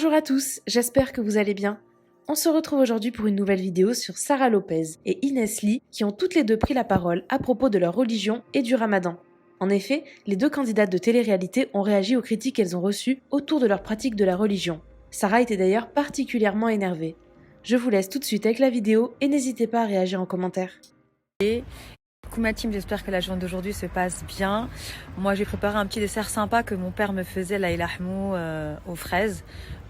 Bonjour à tous, j'espère que vous allez bien. On se retrouve aujourd'hui pour une nouvelle vidéo sur Sarah Lopez et Inès Lee qui ont toutes les deux pris la parole à propos de leur religion et du ramadan. En effet, les deux candidates de télé-réalité ont réagi aux critiques qu'elles ont reçues autour de leur pratique de la religion. Sarah était d'ailleurs particulièrement énervée. Je vous laisse tout de suite avec la vidéo et n'hésitez pas à réagir en commentaire. Coucou ma team, j'espère que la journée d'aujourd'hui se passe bien. Moi j'ai préparé un petit dessert sympa que mon père me faisait, la ilahmou aux fraises.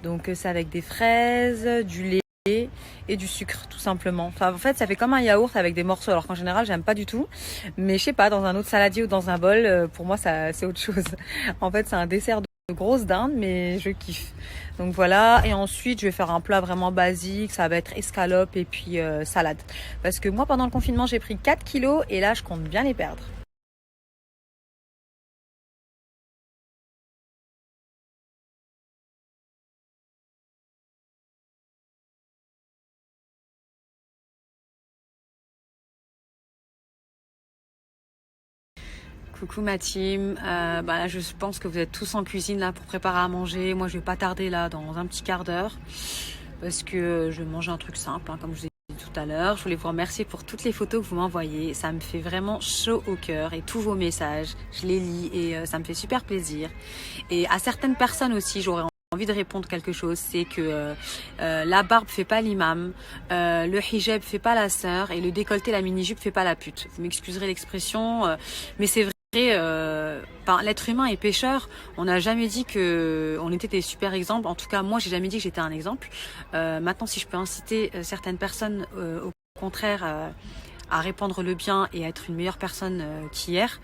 Donc c'est avec des fraises, du lait et du sucre tout simplement. Enfin, en fait ça fait comme un yaourt avec des morceaux, alors qu'en général j'aime pas du tout. Mais je sais pas, dans un autre saladier ou dans un bol, pour moi ça c'est autre chose. En fait c'est un dessert de grosse dinde mais je kiffe. Donc voilà, et ensuite je vais faire un plat vraiment basique, ça va être escalope et puis salade. Parce que moi pendant le confinement j'ai pris 4 kilos et là je compte bien les perdre. Coucou ma team, là, je pense que vous êtes tous en cuisine là pour préparer à manger. Moi je vais pas tarder là dans un petit quart d'heure parce que je vais manger un truc simple comme je vous ai dit tout à l'heure. Je voulais vous remercier pour toutes les photos que vous m'envoyez, ça me fait vraiment chaud au cœur et tous vos messages, je les lis et ça me fait super plaisir. Et à certaines personnes aussi j'aurais envie de répondre quelque chose, c'est que la barbe fait pas l'imam, le hijab fait pas la sœur et le décolleté, la mini-jupe fait pas la pute. Vous m'excuserez l'expression, mais c'est vrai. L'être humain est pécheur. On n'a jamais dit que on était des super exemples. En tout cas, moi, j'ai jamais dit que j'étais un exemple. Maintenant, si je peux inciter certaines personnes, au contraire, à répandre le bien et à être une meilleure personne qu'hier,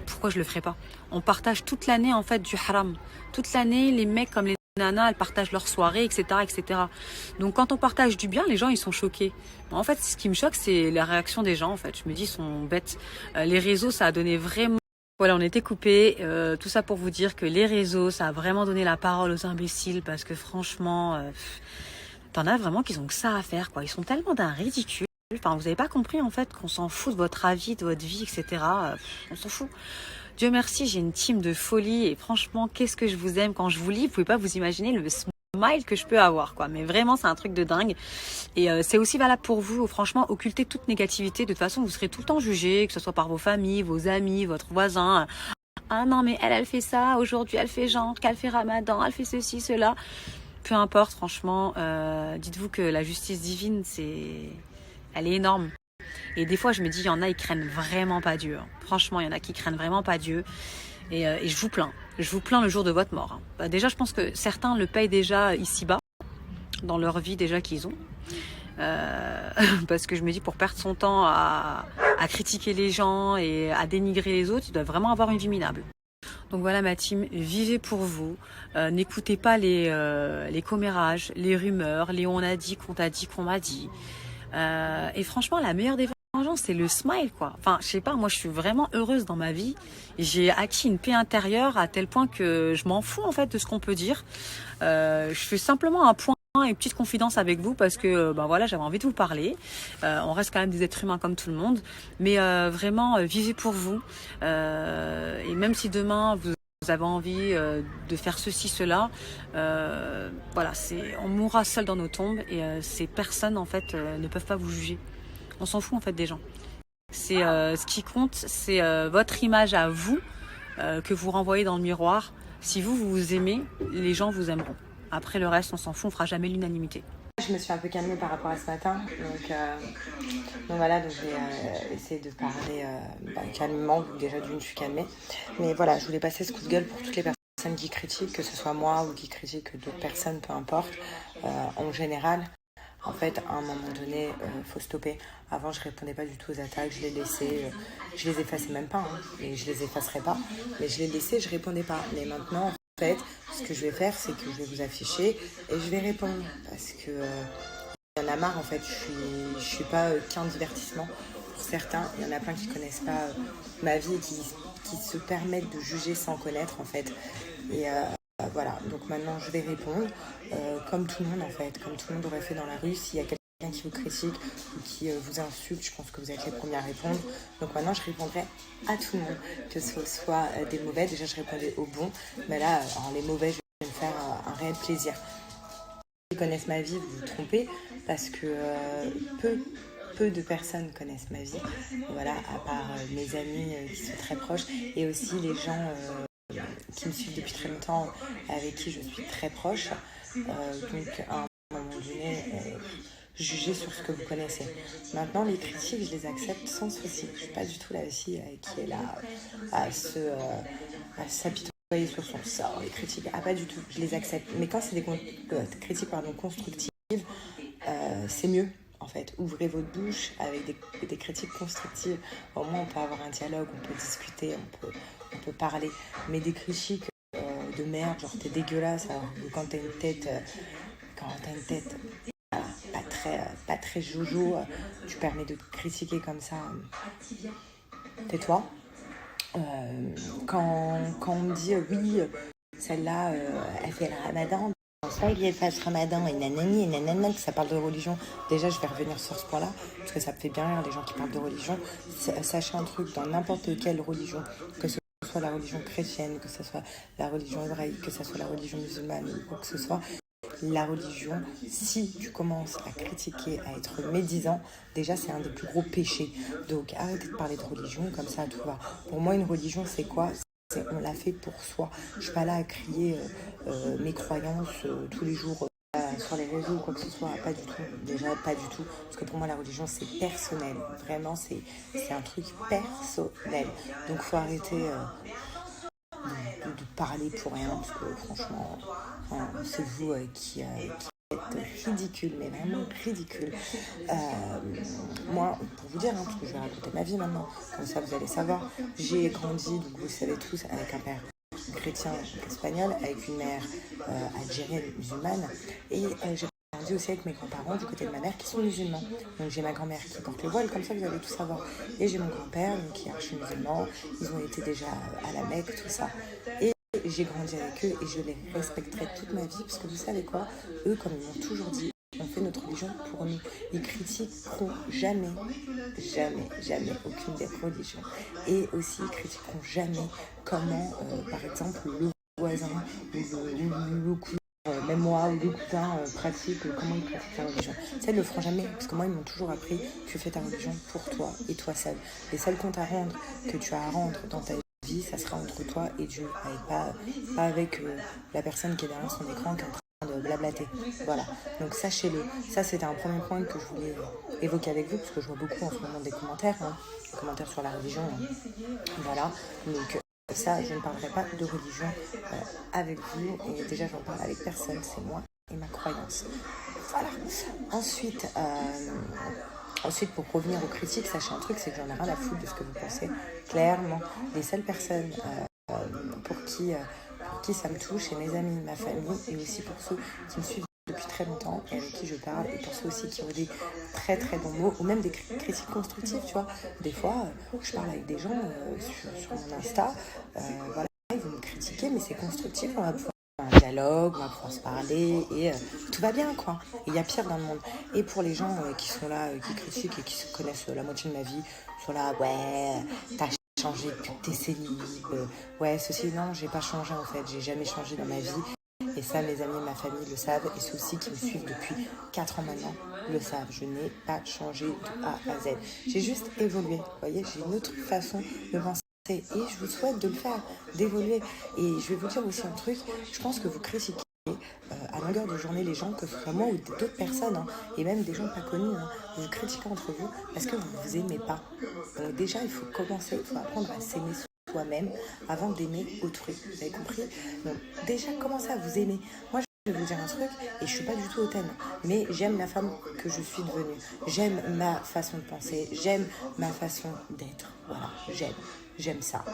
pourquoi je le ferais pas? On partage toute l'année en fait du haram. Toute l'année, les mecs comme les nanas, elles partagent leurs soirées, etc., etc. Donc quand on partage du bien, les gens ils sont choqués. En fait, ce qui me choque, c'est la réaction des gens. En fait, je me dis, ils sont bêtes. Les réseaux, ça a donné vraiment. Voilà, on était coupés. Tout ça pour vous dire que les réseaux, ça a vraiment donné la parole aux imbéciles parce que franchement, t'en as vraiment qu'ils ont que ça à faire, quoi. Ils sont tellement d'un ridicule. Enfin, vous avez pas compris en fait qu'on s'en fout de votre avis, de votre vie, etc. On s'en fout. Dieu merci, j'ai une team de folie et franchement, qu'est-ce que je vous aime quand je vous lis. Vous pouvez pas vous imaginer le smile que je peux avoir, quoi. Mais vraiment, c'est un truc de dingue. Et c'est aussi valable pour vous. Franchement, occultez toute négativité. De toute façon, vous serez tout le temps jugé, que ce soit par vos familles, vos amis, votre voisin. Ah non, mais elle fait ça. Aujourd'hui, elle fait genre, qu'elle fait Ramadan, elle fait ceci, cela. Peu importe, franchement, dites-vous que la justice divine, elle est énorme. Et des fois, je me dis, il y en a, ils craignent vraiment pas Dieu. Franchement, il y en a qui craignent vraiment pas Dieu. Et je vous plains. Je vous plains le jour de votre mort. Déjà, je pense que certains le payent déjà ici-bas, dans leur vie déjà qu'ils ont. Parce que je me dis, pour perdre son temps à critiquer les gens et à dénigrer les autres, il doit vraiment avoir une vie minable. Donc voilà ma team, vivez pour vous, n'écoutez pas les commérages, les rumeurs, les on a dit, qu'on t'a dit, qu'on m'a dit. Et franchement, la meilleure des vengeances, c'est le smile, quoi. Enfin, je sais pas, moi, je suis vraiment heureuse dans ma vie. J'ai acquis une paix intérieure à tel point que je m'en fous, en fait, de ce qu'on peut dire. Je fais simplement un point, une petite confidence avec vous parce que, voilà, j'avais envie de vous parler. On reste quand même des êtres humains comme tout le monde. Mais vraiment, vivez pour vous. Et même si demain, vous avez envie de faire ceci, cela, on mourra seul dans nos tombes et ces personnes en fait ne peuvent pas vous juger. On s'en fout en fait des gens. C'est ce qui compte, c'est votre image à vous que vous renvoyez dans le miroir. Si vous vous aimez, les gens vous aimeront. Après le reste, on s'en fout, on fera jamais l'unanimité. Je me suis un peu calmée par rapport à ce matin, donc voilà, donc je vais essayer de parler calmement, déjà d'une je suis calmée, mais voilà, je voulais passer ce coup de gueule pour toutes les personnes qui critiquent, que ce soit moi ou qui critiquent d'autres personnes, peu importe, en général. En fait, à un moment donné, faut stopper. Avant, je répondais pas du tout aux attaques, je les laissais, je les effaçais même pas, et je les effacerai pas, mais je les laissais, je répondais pas. Mais maintenant, en fait, ce que je vais faire, c'est que je vais vous afficher et je vais répondre parce que il y en a marre en fait. Je suis pas qu'un divertissement pour certains. Il y en a plein qui connaissent pas ma vie et qui se permettent de juger sans connaître en fait. Et voilà. Donc maintenant, je vais répondre comme tout le monde en fait, comme tout le monde aurait fait dans la rue. S'il y a quelqu'un qui vous critique ou qui vous insulte, je pense que vous êtes les premiers à répondre. Donc maintenant, je répondrai à tout le monde, que ce soit des mauvais. Déjà, je répondais aux bons, mais là, alors, les mauvais, je vais me faire un réel plaisir. Qui connaissent ma vie, vous vous trompez, parce que peu de personnes connaissent ma vie, voilà, à part mes amis qui sont très proches, et aussi les gens qui me suivent depuis très longtemps, avec qui je suis très proche. Donc à un moment donné, jugez sur ce que vous connaissez. Maintenant, les critiques, je les accepte sans souci. Je suis pas du tout la fille qui est là à s'apitoyer sur son sort. Les critiques, pas du tout. Je les accepte. Mais quand c'est des critiques constructives, c'est mieux. En fait, ouvrez votre bouche avec des critiques constructives. Au moins, on peut avoir un dialogue, on peut discuter, on peut parler. Mais des critiques de merde, genre t'es dégueulasse, alors que quand t'as une tête pas très jojo, tu permets de te critiquer comme ça, tais-toi. Quand on me dit oui, celle-là, elle fait le ramadan, ça il fasse ramadan et nanani et nanana, que ça parle de religion, déjà je vais revenir sur ce point-là, parce que ça me fait bien rire les gens qui parlent de religion. Sachez un truc, dans n'importe quelle religion, que ce soit la religion chrétienne, que ce soit la religion hébraïque, que ce soit la religion musulmane ou quoi que ce soit, la religion, si tu commences à critiquer, à être médisant, déjà c'est un des plus gros péchés. Donc arrêtez de parler de religion comme ça, tout va. Pour moi, une religion, c'est quoi ? On l'a fait pour soi. Je suis pas là à crier mes croyances tous les jours sur les réseaux ou quoi que ce soit. Pas du tout. Déjà, pas du tout. Parce que pour moi, la religion, c'est personnel. Vraiment, c'est un truc personnel. Donc faut arrêter de parler pour rien, parce que franchement, c'est vous qui êtes ridicule, mais vraiment ridicule. Moi, pour vous dire, parce que je vais raconter ma vie maintenant, comme ça vous allez savoir, j'ai grandi, donc vous le savez tous, avec un père chrétien espagnol, avec une mère algérienne musulmane, et j'ai grandi aussi avec mes grands-parents du côté de ma mère qui sont musulmans. Donc j'ai ma grand-mère qui porte le voile, comme ça vous allez tout savoir. Et j'ai mon grand-père qui est archi-musulman, ils ont été déjà à la Mecque, tout ça. Et j'ai grandi avec eux et je les respecterai toute ma vie, parce que vous savez quoi, eux, comme ils m'ont toujours dit, on fait notre religion pour nous. Ils critiqueront jamais aucune des religions. Et aussi, ils critiqueront jamais comment, par exemple, le voisin ou le cousin, même moi ou le cousin pratique, comment ils pratiquent sa religion. Ça, ils le feront jamais, parce que moi, ils m'ont toujours appris, tu fais ta religion pour toi et toi seul. Les seuls comptes à rendre que tu as à rendre dans ta vie, ça sera entre toi et Dieu, pas avec la personne qui est derrière son écran qui est en train de blablater. Voilà, donc sachez-le. Ça, c'était un premier point que je voulais évoquer avec vous, parce que je vois beaucoup en ce moment des commentaires, des commentaires sur la religion. Voilà, donc ça, je ne parlerai pas de religion avec vous, et déjà, j'en parle avec personne, c'est moi et ma croyance. Voilà. Ensuite, pour revenir aux critiques, sachez un truc, c'est que j'en ai rien à foutre de ce que vous pensez. Clairement, les seules personnes pour qui ça me touche, c'est mes amis, ma famille, et aussi pour ceux qui me suivent depuis très longtemps et avec qui je parle, et pour ceux aussi qui ont des très très bons mots, ou même des critiques constructives, tu vois. Des fois, je parle avec des gens sur mon Insta, voilà, ils vont me critiquer, mais c'est constructif, on va pouvoir un dialogue, on va pouvoir se parler et tout va bien, quoi. Il y a pire dans le monde. Et pour les gens qui sont là, qui critiquent et qui se connaissent la moitié de ma vie, sont là, ouais, t'as changé depuis que t'es célib, ouais, ceci, non, j'ai pas changé en fait, j'ai jamais changé dans ma vie. Et ça, mes amis, ma famille le savent, et ceux aussi qui me suivent depuis 4 ans maintenant le savent. Je n'ai pas changé de A à Z. J'ai juste évolué, vous voyez, j'ai une autre façon de penser. Et je vous souhaite de le faire, d'évoluer. Et je vais vous dire aussi un truc, je pense que vous critiquez à longueur de journée les gens, que ce soit moi ou d'autres personnes, et même des gens pas connus, vous critiquez entre vous parce que vous vous aimez pas. Donc déjà, il faut commencer, il faut apprendre à s'aimer soi-même avant d'aimer autrui. Vous avez compris? Donc déjà, commencez à vous aimer. Moi, je vais vous dire un truc, et je suis pas du tout hautaine, mais j'aime la femme que je suis devenue. J'aime ma façon de penser, j'aime ma façon d'être. Voilà, j'aime ça.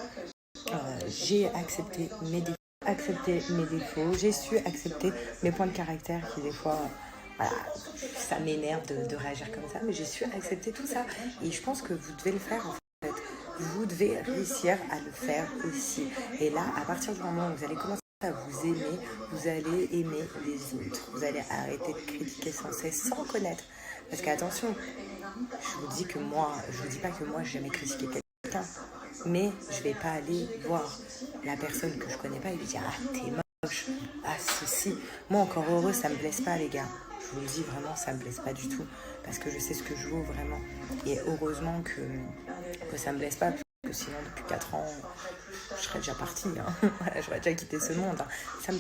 J'ai accepté mes défauts, j'ai su accepter mes points de caractère qui des fois, voilà, ça m'énerve de réagir comme ça, mais j'ai su accepter tout ça. Et je pense que vous devez le faire en fait. Vous devez réussir à le faire aussi. Et là, à partir du moment où vous allez commencer à vous aimer, vous allez aimer les autres. Vous allez arrêter de critiquer sans cesse, sans connaître. Parce qu'attention, je vous dis pas que moi j'ai jamais critiqué quelqu'un, mais je vais pas aller voir la personne que je connais pas et lui dire ah t'es moche, Ah ceci, moi encore heureux, ça me blesse pas les gars. Je vous le dis vraiment, ça me blesse pas du tout. Parce que je sais ce que je vaux vraiment. Et heureusement que ça me blesse pas. Parce que sinon depuis 4 ans, je serais déjà partie. Hein. Voilà, j'aurais déjà quitté ce monde. Hein. Ça me